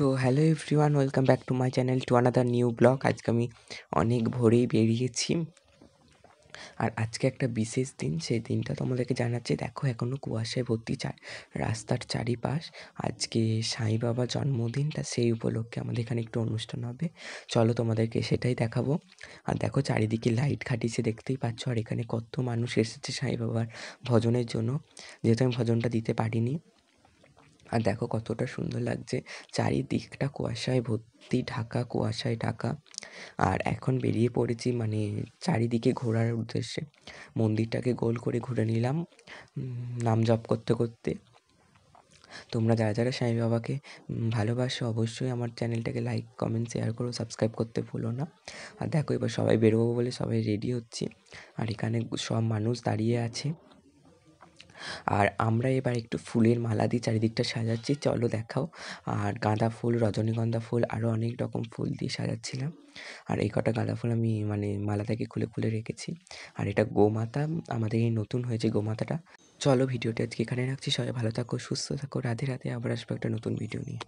তো hello everyone, welcome back to my channel to another new blog. আজকে আমি অনেক ভোরেই বেরিয়েছি, আর আজকে একটা বিশেষ দিন। সেই দিনটা তোমাদেরকে জানাচ্ছি। দেখো, এখনও কুয়াশায় ভর্তি রাস্তার চারিপাশ। আজকে সাই বাবা জন্মদিন, তা সেই উপলক্ষে আমাদের এখানে একটু অনুষ্ঠান হবে। চলো তোমাদেরকে সেটাই দেখাবো। আর দেখো, চারিদিকে লাইট খাটিয়েছে, দেখতেই পাচ্ছ। আর এখানে কত মানুষ এসেছে সাই বাবার ভজনের জন্য, যেহেতু আমি ভজনটা দিতে পারিনি। আর দেখো কতটা সুন্দর লাগছে, চারিদিকটা কুয়াশায় ভর্তি, ঢাকা, কুয়াশায় ঢাকা। আর এখন বেরিয়ে পড়েছি মানে চারিদিকে ঘোরার উদ্দেশ্যে। মন্দিরটাকে গোল করে ঘুরে নিলাম নাম জপ করতে করতে। তোমরা যারা যারা সাই বাবাকে ভালোবাসো, অবশ্যই আমার চ্যানেলটাকে লাইক, কমেন্ট, শেয়ার করো, সাবস্ক্রাইব করতে ভুলো না। আর দেখো, এবার সবাই বেরোবো বলে সবাই রেডি হচ্ছি। আর এখানে সব মানুষ দাঁড়িয়ে আছে। আর আমরা এবার একটু ফুলের মালা দিয়ে চারিদিকটা সাজাচ্ছি, চলো দেখাও। আর গাঁদা ফুল, রজনীগন্ধা ফুল, আরও অনেক রকম ফুল দিয়ে সাজাচ্ছিলাম। আর এই কটা গাঁদা ফুল আমি মালা থেকে খুলে খুলে রেখেছি। আর এটা গোমাতা, আমাদের এই নতুন হয়েছে গোমাতাটা। চলো ভিডিওটি আজকে এখানে রাখছি। সবাই ভালো থাকো, সুস্থ থাকো, রাধে রাধে। আবার আসবো একটা নতুন ভিডিও নিয়ে।